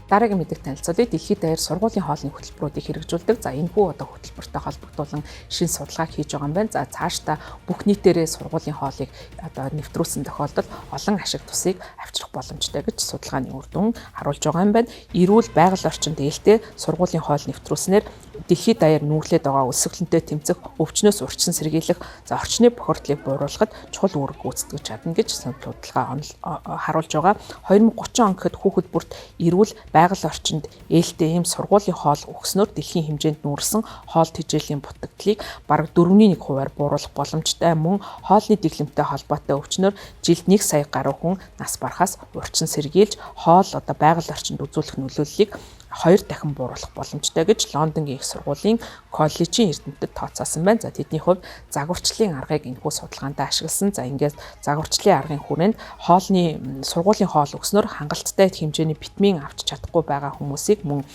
Дараагийн мэдээлэл танилцуулъя. Дэлхийд даяар сургуулийн хоолны хөтөлбөрүүдийг хэрэгжүүлдэг. За энэ хүү одоо хөтөлбөртэй холбогдуулан шин судалгаа хийж байгаа юм байна. За цаашдаа бүх нийтээрээ сургуулийн хоолыг одоо нэвтрүүлсэн тохиолдолд олон ашиг тусыг авчрах боломжтой гэж судалгааны үр дүн харуулж байгаа юм байна. Эрүүл байгаль орчинд ээлтэй сургуулийн хоол нэвтрүүлснээр дэлхийд даяар нүүрлээд байгаа өсөглөнтэй тэмцэх, өвчнөөс урьдчилан сэргийлэх, за орчны бохирдлыг бууруулахад чухал үүрэг гүйцэтгэж чадна гэж судалгаа харуулж байгаа. 2030 он гэхэд хүүхэд бүрт эрүүл байгаль орчинд ээлтэй ийм сургуулийн хоол өгснөөр дэлхийн хэмжээнд нүүрсэн хоол тэжээлийн дутагдлыг бараг 4.1%-аар бууруулах боломжтой. Мөн хоолны дэглэмтэй холбоотой өвчнөөр жилд 1 сая гаруй хүн нас барахаас урьдчилан сэргийлж хоол одоо байгаль орчинд үзүүлэх нөлөөллийг 2 дахин бууруулах боломжтой гэж Лондонгийн их сургуулийн коллежийн эрдэмтэд тооцоосон байна. За тэдний хувьд загварчлалын аргыг энэхүү судалгаанд ашигласан. За ингээд загварчлалын аргын хүрээнд хоолны сургуулийн хоол өгснөөр хангалттай хэмжээний витамин авч чадахгүй байгаа хүмүүсийг мөн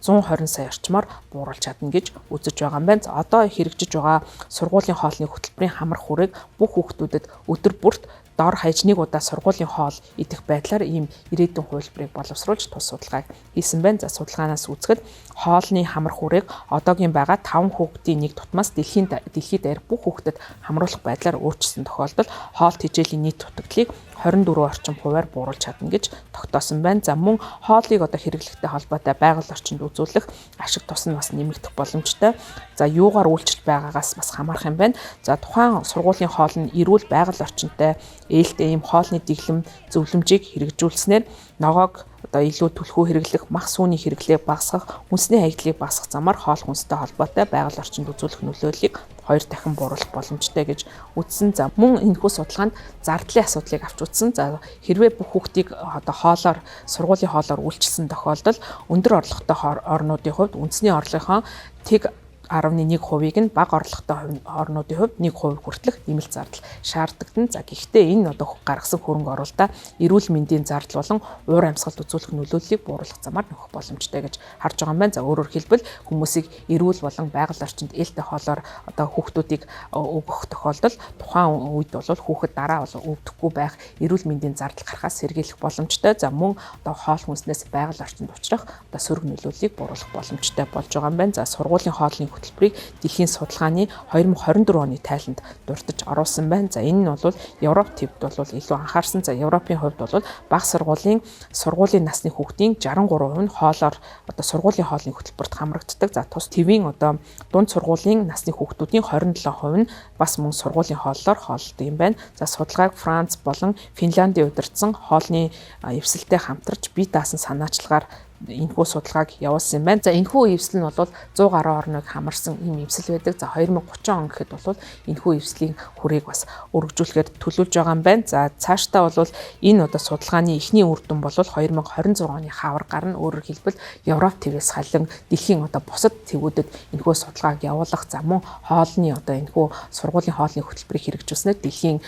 120 сая орчмоор бууруулж чадна гэж үзэж байгаа юм байна. За одоо хэрэгжиж байгаа сургуулийн хоолны хөтөлбөрийн хамар хүрээг бүх хүүхдүүдэд өдөр бүрт дор хаяж нэг удаа сургуулийн хоол идэх байдлаар ийм ирээдүйн хувилбарыг боловсруулж тус судалгааг хийсэн байна. За судалгаанаас үзэхэд хоолны хамар хүрээг одоогийн байгаа 5 хүүхдийн нэг тутмаас дэлхийд даяар бүх хүүхдэд хамруулах байдлаар өөрчилсөн тохиолдолд хоол тэжээлийн нийт дутагдлыг 24 орчим хувиар бууруулж чадна гэж тогтоосон байна. За мөн хоолыг одоо хэрэглэхтэй холбоотой байгаль орчинд үзүүлэх ашиг тус нь бас нэмэгдэх боломжтой. За юугаар үйлчлэл байгаагаас бас хамаарах юм байна. За тухайн сургуулийн хоол нь эрүүл байгаль орчинтай ээлтэй ийм хоолны дэглэм зөвлөмжийг хэрэгжүүлснээр ногоог одоо илүү түлхүү хэрэглэх, мах сүүний хэрэглээг багасгах, хүнсний хаягдлыг багасгах замаар хоол хүнстэй холбоотой байгаль орчинд үзүүлэх нөлөөллийг 2 дахин бууруулах боломжтой гэж үзсэн. За мөн энэхүү судалгаанд зардлын асуудлыг авч үзсэн. За хэрвээ бүх хүүхдийг одоо хоолоор сургуулийн хоолоор үйлчилсэн тохиолдолд өндөр орлоготой орнуудын хувьд үндэсний орлогын тэг 11%-ийг нь бага орлоготой орнуудын хувьд 1% хүртэлх нэмэлт зардал шаарддаг. За гэхдээ энэ одоо гаргасан хөрөнгө оруулалтаа эрүүл мэндийн зардал болон уур амьсгалд үзүүлэх нөлөөллийг бууруулах замаар нөхөх боломжтой гэж харж байгаа юм байна. За өөрөөр хэлбэл хүмүүсийг эрүүл болон байгаль орчинд ээлтэй хоолоор одоо хүүхдүүдийг өгөх тохиолдолд тухайн үед бол хүүхэд дараа бол өвдөхгүй байх эрүүл мэндийн зардал гарахаас сэргийлэх боломжтой. За мөн одоо хоол хүнснээс байгаль орчинд учрах одоо сөрөг нөлөөллийг бууруулах боломжтой болж байгаа юм байна. За сургуулийн хоолны хөтөлбөрийг дэлхийн судалгааны 2024 оны тайланд дурдж оруулсан байна. За энэ нь бол Европ төвд бол илүү анхаарсан. За Европын хувьд бол бага сургуулийн насны хүүхдийн 63% нь хоолоор одоо сургуулийн хоолны хөтөлбөрт хамрагддаг. За тус твийн одоо дунд сургуулийн насны хүүхдүүдийн 27% нь бас мөн сургуулийн хооллоор хооллдог юм байна. За судалгааг Франц болон Финляндийн удирдсан хоолны эвсэлтэй хамтарч бие даасан санаачлагаар энэхүү судалгааг явуулсан юм байна. За энэхүү эвсэл нь бол 100 гаруй орныг хамарсан ийм эвсэл байдаг. За 2030 он гэхэд бол энэхүү эвслийн хүрээг бас өргөжүүлэхээр төлөвлөж байгаа юм байна. За цаашдаа бол энэ одоо судалгааны эхний үр дүн бол 2026 оны хавар гарна. Өөрөөр хэлбэл Европ твээс халин дэлхийн одоо бусад твүүдэд энэхүү судалгааг явуулах, за мөн хоолны одоо энэхүү сургуулийн хоолны хөтөлбөрийг хэрэгжүүлснээр дэлхийн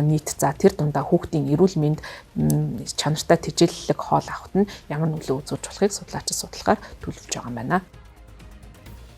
нийт за тэр дундаа хүүхдийн эрүүл мэнд чанартай тэжээллэг хоол авахт нь ямар нөлөө үзүүлж болохыг судлаачид судалгаар төлөвлөж байгаа юм байна.